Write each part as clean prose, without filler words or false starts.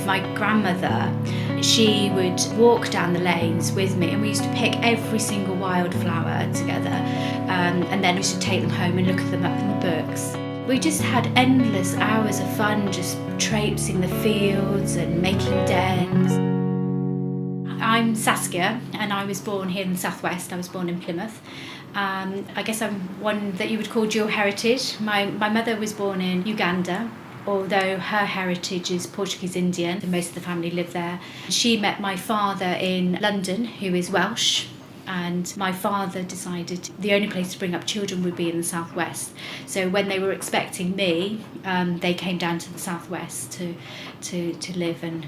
of my grandmother. She would walk down the lanes with me, and we used to pick every single wildflower together, and then we used to take them home and look at them up in the books. We just had endless hours of fun just traipsing the fields and making dens. I'm Saskia, and I was born here in the southwest. I was born in Plymouth. I guess I'm one that you would call dual heritage. My mother was born in Uganda, although her heritage is Portuguese Indian, and most of the family live there. She met my father in London, who is Welsh, and my father decided the only place to bring up children would be in the southwest. So when they were expecting me, they came down to the southwest to live and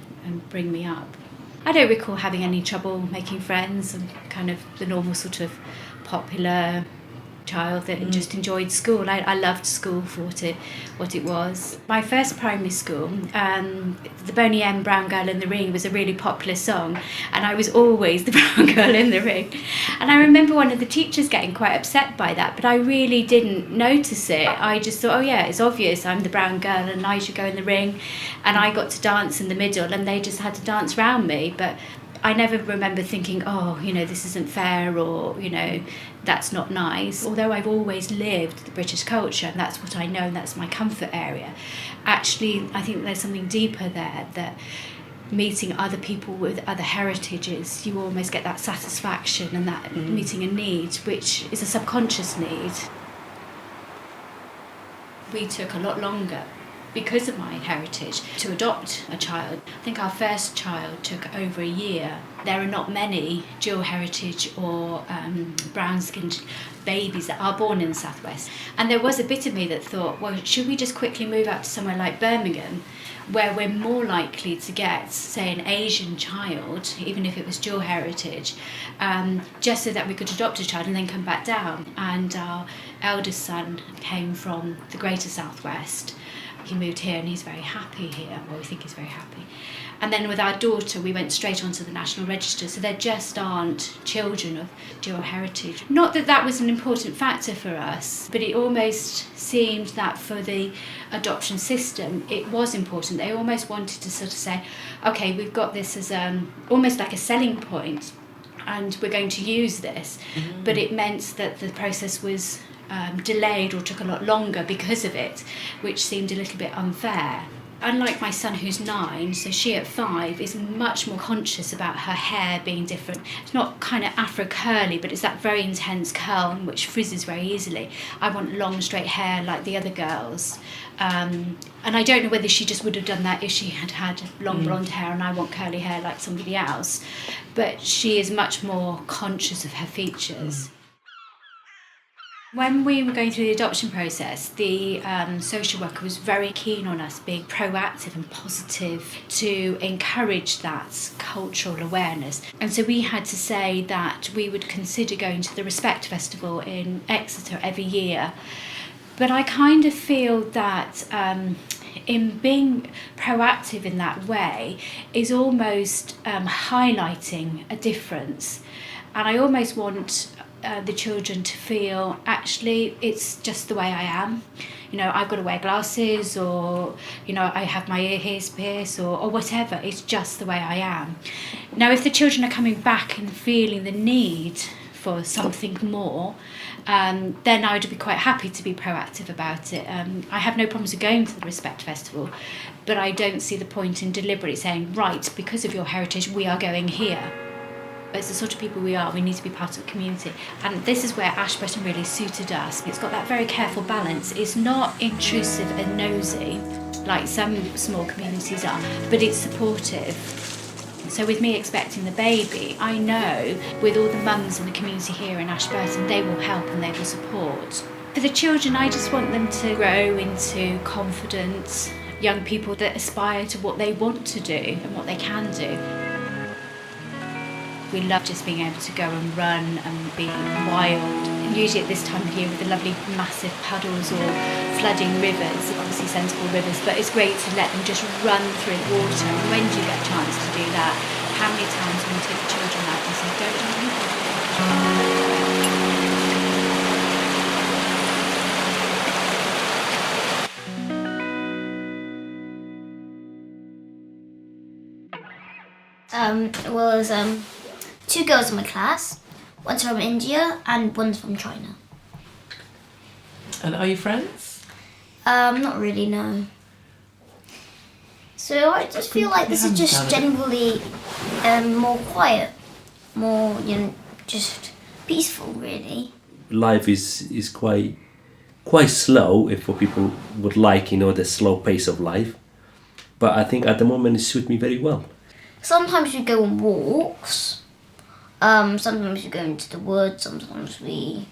bring me up. I don't recall having any trouble making friends. I'm kind of the normal sort of popular child that just enjoyed school. I loved school for what it was. My first primary school, the Boney M Brown Girl in the Ring was a really popular song, and I was always the brown girl in the ring. And I remember one of the teachers getting quite upset by that, but I really didn't notice it. I just thought, oh yeah, it's obvious I'm the brown girl and I should go in the ring, and I got to dance in the middle and they just had to dance around me. But I never remember thinking, oh, this isn't fair, or, that's not nice. Although I've always lived the British culture, and that's what I know, and that's my comfort area. Actually, I think there's something deeper there, that meeting other people with other heritages, you almost get that satisfaction and that meeting a need, which is a subconscious need. We took a lot longer, because of my heritage, to adopt a child. I think our first child took over a year. There are not many dual heritage or brown-skinned babies that are born in the southwest. And there was a bit of me that thought, well, should we just quickly move out to somewhere like Birmingham, where we're more likely to get, say, an Asian child, even if it was dual heritage, just so that we could adopt a child and then come back down. And our eldest son came from the greater southwest. He moved here and he's very happy here, well, we think he's very happy. And then with our daughter, we went straight onto the National Register, so there just aren't children of dual heritage. Not that that was an important factor for us, but it almost seemed that for the adoption system, it was important. They almost wanted to sort of say, okay, we've got this as almost like a selling point, and we're going to use this. But it meant that the process was delayed or took a lot longer because of it, which seemed a little bit unfair. Unlike my son, who's 9, so she at 5 is much more conscious about her hair being different. It's not kind of afro curly, but it's that very intense curl which frizzes very easily. I want long straight hair like the other girls, and I don't know whether she just would have done that if she had had long blonde hair, and I want curly hair like somebody else, but she is much more conscious of her features. When we were going through the adoption process, the social worker was very keen on us being proactive and positive to encourage that cultural awareness. And so we had to say that we would consider going to the Respect Festival in Exeter every year. But I kind of feel that in being proactive in that way is almost highlighting a difference. And I almost want the children to feel, actually, it's just the way I am. I've got to wear glasses, or, I have my ears pierced, or whatever. It's just the way I am. Now, if the children are coming back and feeling the need for something more, then I would be quite happy to be proactive about it. I have no problems with going to the Respect Festival, but I don't see the point in deliberately saying, right, because of your heritage, we are going here. It's the sort of people we are, we need to be part of the community. And this is where Ashburton really suited us. It's got that very careful balance. It's not intrusive and nosy, like some small communities are, but it's supportive. So with me expecting the baby, I know with all the mums in the community here in Ashburton, they will help and they will support. For the children, I just want them to grow into confident young people that aspire to what they want to do and what they can do. We love just being able to go and run and be wild. Usually at this time of year with the lovely massive puddles or flooding rivers, obviously sensible rivers, but it's great to let them just run through the water. And when do you get a chance to do that? How many times when we take the children out and say, go down. Well, there's two girls in my class. One's from India and one's from China. And are you friends? Not really, no. So I just feel like this is just generally more quiet, more, just peaceful, really. Life is quite slow if for people would like, the slow pace of life. But I think at the moment it suits me very well. Sometimes we go on walks. Sometimes we go into the woods. Sometimes we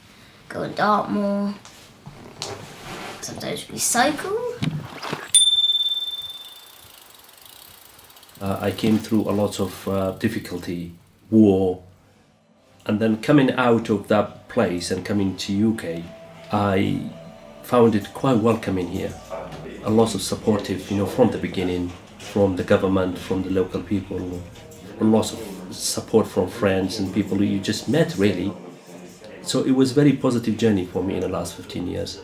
go in Dartmoor. Sometimes we cycle. I came through a lot of difficulty, war, and then coming out of that place and coming to UK, I found it quite welcoming here. A lot of supportive, from the beginning, from the government, from the local people, a lot of support from friends and people who you just met, really. So it was a very positive journey for me in the last 15 years.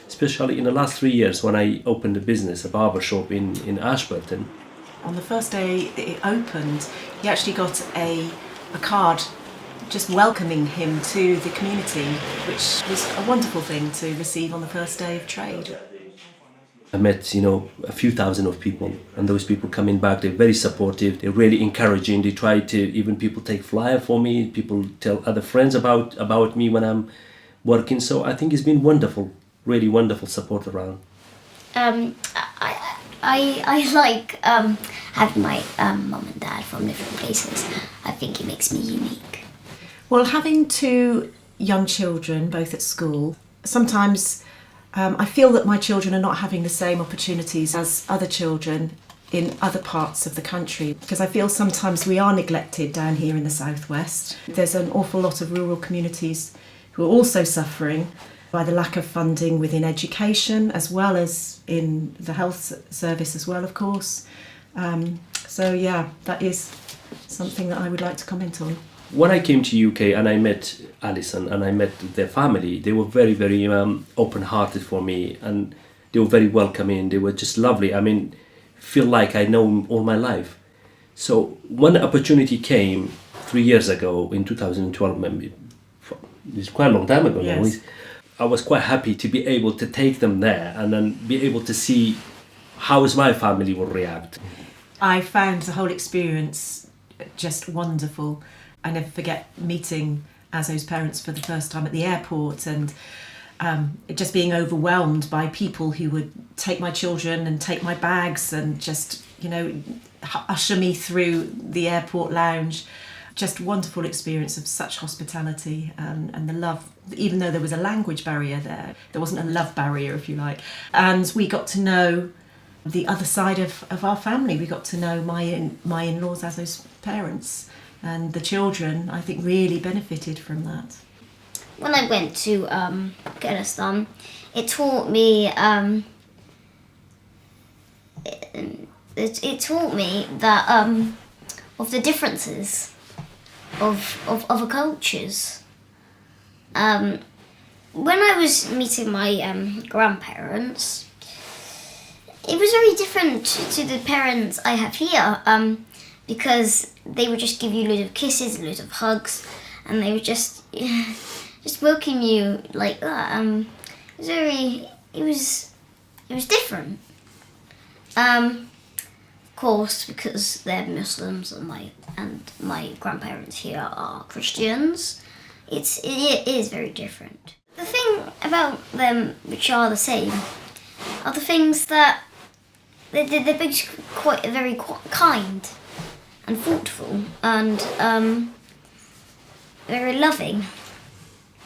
Especially in the last 3 years when I opened a business, a barber shop in Ashburton. On the first day it opened, he actually got a card just welcoming him to the community, which was a wonderful thing to receive on the first day of trade. I met, a few thousand of people, and those people coming back, they're very supportive, they're really encouraging. They try to, even people take flyer for me, people tell other friends about me when I'm working. So I think it's been wonderful, really wonderful support around. I like having my mum and dad from different places. I think it makes me unique. Well, having two young children, both at school, sometimes I feel that my children are not having the same opportunities as other children in other parts of the country, because I feel sometimes we are neglected down here in the southwest. There's an awful lot of rural communities who are also suffering by the lack of funding within education, as well as in the health service as well, of course. So yeah, that is something that I would like to comment on. When I came to UK and I met Alison and I met their family, they were very, very open-hearted for me, and they were very welcoming. They were just lovely. I mean, feel like I know them all my life. So when the opportunity came 3 years ago in 2012, maybe, it's quite a long time ago now. Yes. I was quite happy to be able to take them there and then be able to see how my family would react. I found the whole experience just wonderful. I never forget meeting Azo's parents for the first time at the airport, and just being overwhelmed by people who would take my children and take my bags and just, usher me through the airport lounge. Just wonderful experience of such hospitality and the love. Even though there was a language barrier there wasn't a love barrier, if you like. And we got to know the other side of our family. We got to know my in-laws, Azo's parents, and the children, I think, really benefited from that. When I went to Kurdistan, it taught me it taught me that of the differences of other cultures. When I was meeting my grandparents, it was very different to the parents I have here, because they would just give you loads of kisses, loads of hugs, and they would just welcome you like that. It was different. Of course, because they're Muslims and my grandparents here are Christians, it is very different. The thing about them, which are the same, are the things that they're both very kind and thoughtful and very loving.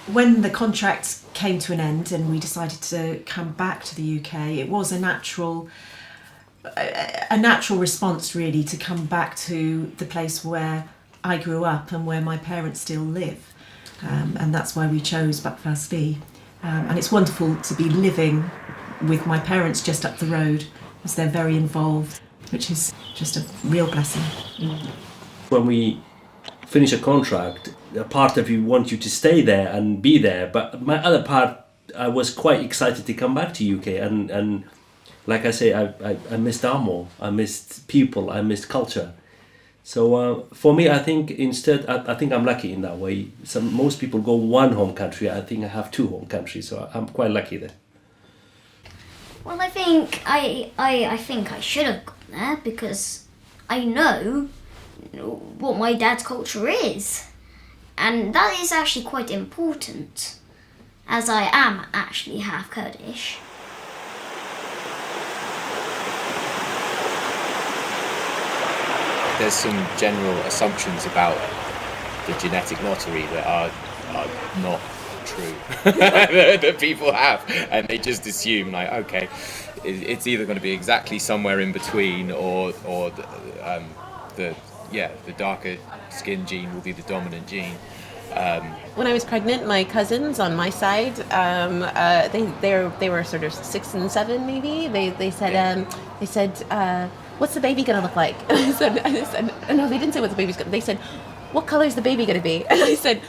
When the contract came to an end and we decided to come back to the UK, it was a natural response, really, to come back to the place where I grew up and where my parents still live, and that's why we chose Buckfastleigh. And it's wonderful to be living with my parents just up the road, as they're very involved, which is just a real blessing. When we finish a contract, a part of you wants you to stay there and be there, but my other part, I was quite excited to come back to UK, and like I say, I missed Dartmoor, I missed people, I missed culture. So for me, I think instead, I think I'm lucky in that way. Most people go one home country. I think I have two home countries, so I'm quite lucky there. Well, I think I think I should have gone there because I know what my dad's culture is, and that is actually quite important, as I am actually half Kurdish. There's some general assumptions about the genetic lottery that are not true that people have, and they just assume like, okay, it's either going to be exactly somewhere in between, or the darker skin gene will be the dominant gene. When I was pregnant, my cousins on my side, they were sort of 6 and 7 maybe. They said what's the baby gonna look like? And I said no, they didn't say what the baby's gonna. They said, what color is the baby gonna be? And I said,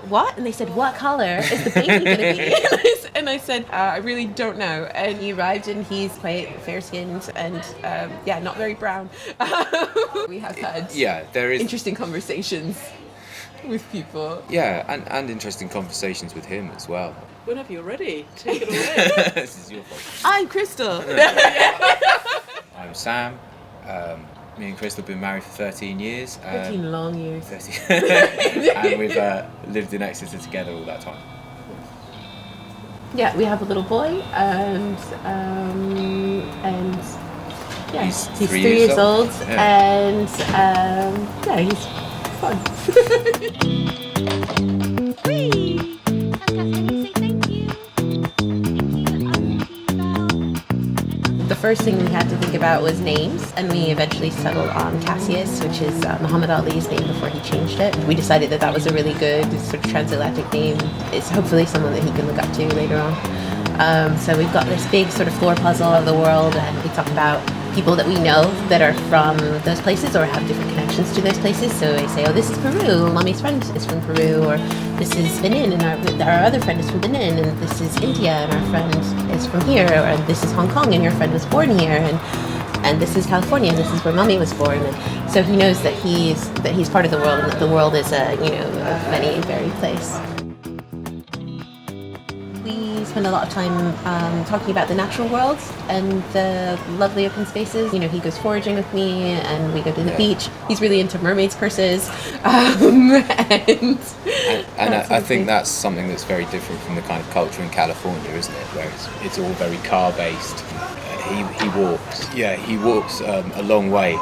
what? And they said, what color is the baby gonna be? And I said, I really don't know. And he arrived, and he's quite fair-skinned and not very brown. We have had there is interesting conversations with people. Yeah, and interesting conversations with him as well. Whenever you're ready, take it away. This is your fault. I'm Crystal. I'm Sam. Me and Crystal have been married for 13 years. 13 long years. 13. And we've lived in Exeter together all that time. Yeah, we have a little boy, and He's he's 3 3 years old, Yeah. and he's fun. The first thing we had to think about was names, and we eventually settled on Cassius, which is Muhammad Ali's name before he changed it. We decided that was a really good sort of transatlantic name. It's hopefully someone that he can look up to later on. So we've got this big sort of floor puzzle of the world, and we talk about people that we know that are from those places or have different connections to those places. So I say, oh, this is Peru, Mommy's friend is from Peru, or this is Benin, and our other friend is from Benin, and this is India, and our friend is from here, or this is Hong Kong, and your friend was born here, and this is California, and this is where Mommy was born. And so he knows that he's part of the world, and that the world is a many varied place. We spend a lot of time talking about the natural world and the lovely open spaces. He goes foraging with me, and we go to the beach. He's really into mermaids' purses, and I think that's something that's very different from the kind of culture in California, isn't it? Where it's all very car-based. He walks. Yeah, he walks a long way.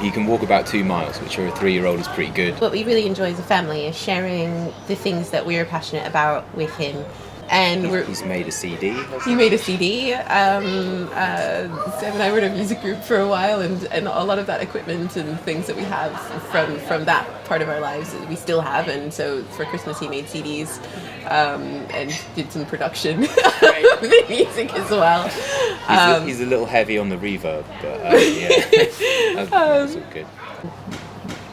He can walk about 2 miles, which for a 3-year-old is pretty good. What we really enjoy as a family is sharing the things that we are passionate about with him. And he's made a CD. He made a CD. Sam and I were in a music group for a while, and a lot of that equipment and things that we have from that part of our lives we still have. And so for Christmas he made CDs and did some production of the music as well. He's a little heavy on the reverb, but that's all good.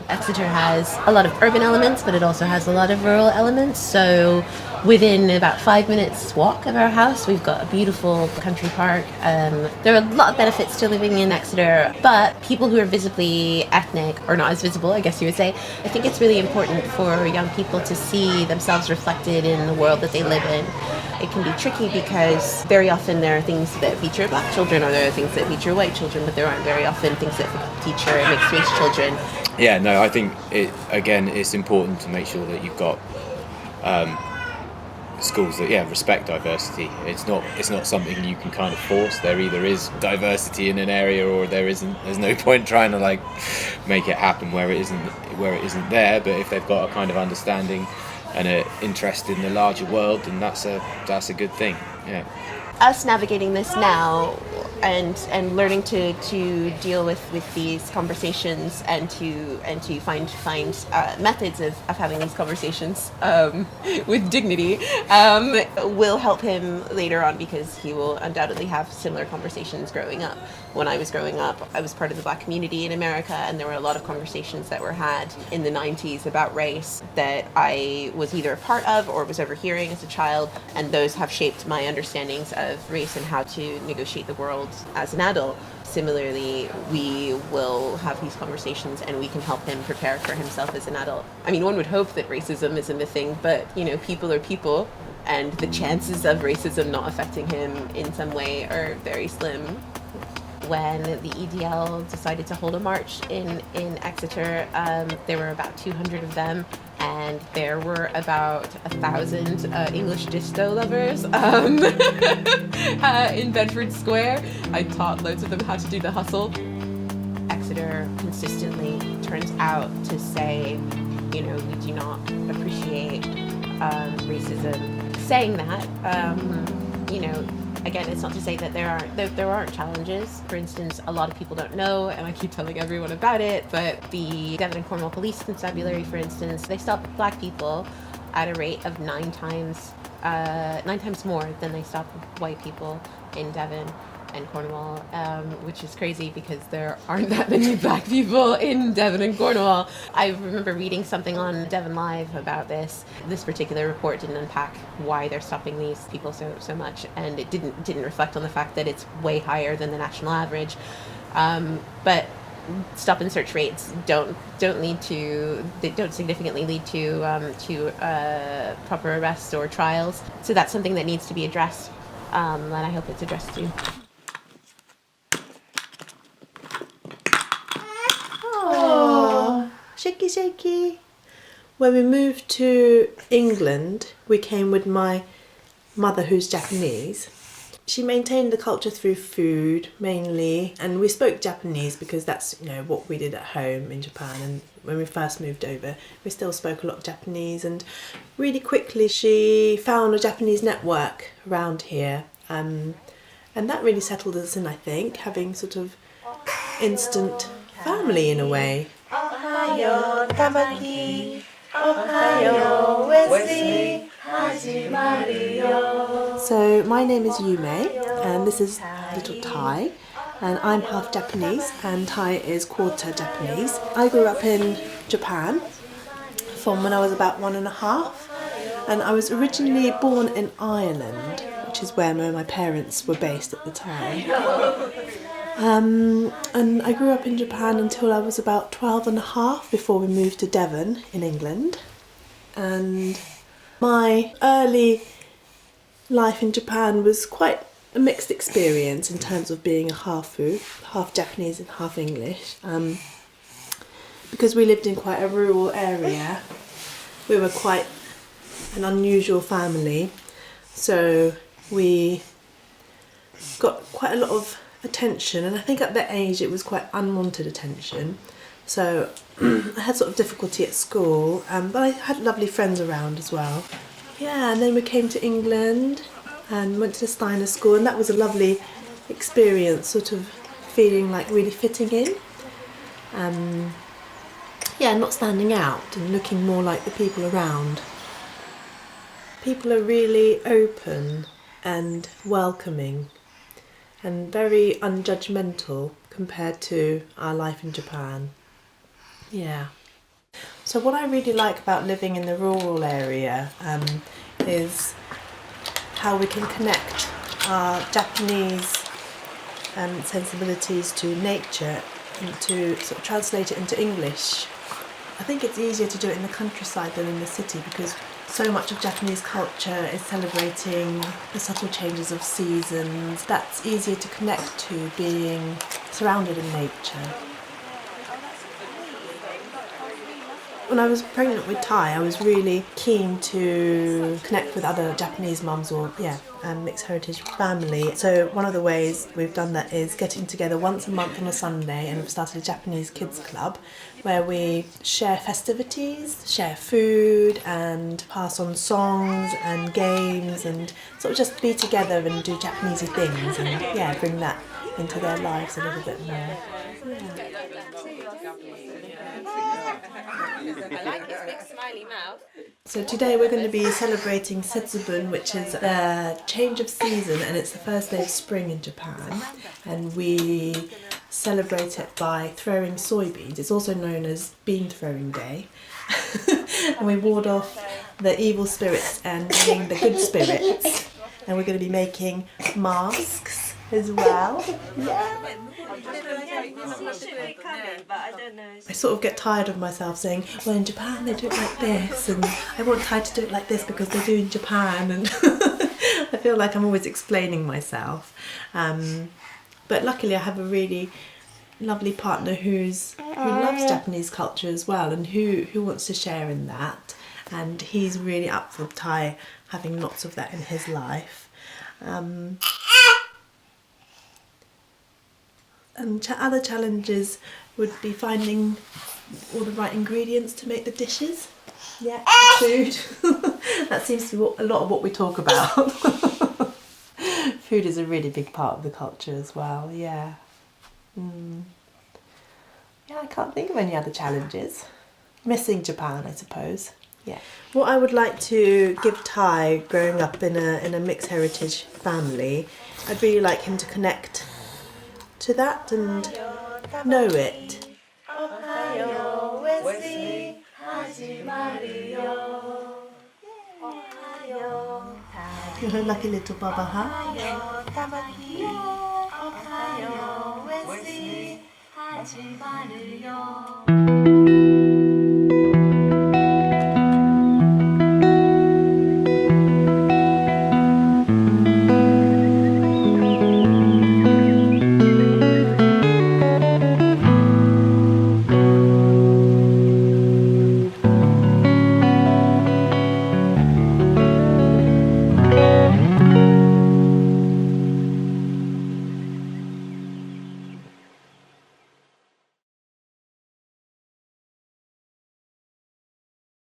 Exeter has a lot of urban elements, but it also has a lot of rural elements. So within about 5 minutes walk of our house, we've got a beautiful country park. There are a lot of benefits to living in Exeter, but people who are visibly ethnic, or not as visible, I guess you would say, I think it's really important for young people to see themselves reflected in the world that they live in. It can be tricky because very often there are things that feature black children, or there are things that feature white children, but there aren't very often things that feature mixed race children. Yeah, no, I think it's important to make sure that you've got schools that respect diversity. It's not something you can kind of force. There either is diversity in an area or there isn't. There's no point trying to like make it happen where it isn't there. But if they've got a kind of understanding and an interest in the larger world, then that's a good thing. Yeah. Us navigating this now and learning to deal with these conversations and to find methods of having these conversations with dignity will help him later on, because he will undoubtedly have similar conversations growing up. When I was growing up, I was part of the Black community in America, and there were a lot of conversations that were had in the 90s about race that I was either a part of or was overhearing as a child, and those have shaped my understandings of race and how to negotiate the world as an adult. Similarly, we will have these conversations and we can help him prepare for himself as an adult. I mean, one would hope that racism isn't a thing, but, you know, people are people, and the chances of racism not affecting him in some way are very slim. When the EDL decided to hold a march in Exeter, there were about 200 of them, and there were about 1,000 English disto lovers in Bedford Square. I taught loads of them how to do the hustle. Exeter consistently turns out to say, you know, we do not appreciate racism. Saying that, you know, again, it's not to say that there aren't challenges. For instance, a lot of people don't know, and I keep telling everyone about it, but the Devon and Cornwall Police Constabulary, for instance, they stop black people at a rate of 9 times more than they stop white people in Devon and Cornwall, which is crazy because there aren't that many black people in Devon and Cornwall. I remember reading something on Devon Live about this. This particular report didn't unpack why they're stopping these people so much, and it didn't reflect on the fact that it's way higher than the national average. But stop and search rates don't significantly lead to proper arrests or trials. So that's something that needs to be addressed, and I hope it's addressed too. Shaky, shaky. When we moved to England, we came with my mother, who's Japanese. She maintained the culture through food mainly, and we spoke Japanese because that's, you know, what we did at home in Japan. And when we first moved over, we still spoke a lot of Japanese, and really quickly she found a Japanese network around here, and that really settled us in, I think, having sort of instant family in a way. Ohayo, Tamaki. Ohayo, Wesley. So my name is Yume, and this is little Tai, and I'm half Japanese and Tai is quarter Japanese. I grew up in Japan from when I was about 1.5, and I was originally born in Ireland, which is where my parents were based at the time. And I grew up in Japan until I was about 12.5 before we moved to Devon in England. And my early life in Japan was quite a mixed experience in terms of being a half Japanese and half English. Because we lived in quite a rural area, we were quite an unusual family, so we got quite a lot of attention, and I think at that age it was quite unwanted attention, so I had sort of difficulty at school, but I had lovely friends around as well. Yeah, and then we came to England and went to the Steiner School, and that was a lovely experience, sort of feeling like really fitting in. Yeah, not standing out and looking more like the people around. People are really open and welcoming and very unjudgmental compared to our life in Japan. Yeah. So what I really like about living in the rural area is how we can connect our Japanese sensibilities to nature and to sort of translate it into English. I think it's easier to do it in the countryside than in the city because so much of Japanese culture is celebrating the subtle changes of seasons. That's easier to connect to being surrounded in nature. When I was pregnant with Tai, I was really keen to connect with other Japanese mums or mixed heritage family. So one of the ways we've done that is getting together once a month on a Sunday, and we've started a Japanese kids club where we share festivities, share food and pass on songs and games and sort of just be together and do Japanesey things and bring that into their lives a little bit more. I like his big smiley mouth. So today we're going to be celebrating Setsubun, which is the change of season, and it's the first day of spring in Japan, and we celebrate it by throwing soybeans. It's also known as Bean Throwing Day. And we ward off the evil spirits and bring the good spirits, and we're going to be making masks as well. I sort of get tired of myself saying, well, in Japan they do it like this, and I want Thai to do it like this because they do in Japan, and I feel like I'm always explaining myself. But luckily I have a really lovely partner who loves Japanese culture as well, and who wants to share in that, and he's really up for Thai, having lots of that in his life. And other challenges would be finding all the right ingredients to make the dishes. Yeah, food. That seems to be a lot of what we talk about. Food is a really big part of the culture as well, yeah. Yeah, I can't think of any other challenges. Missing Japan, I suppose. Yeah. What I would like to give Thai, growing up in a mixed heritage family, I'd really like him to connect to that and know it. You're a lucky little Baba, huh?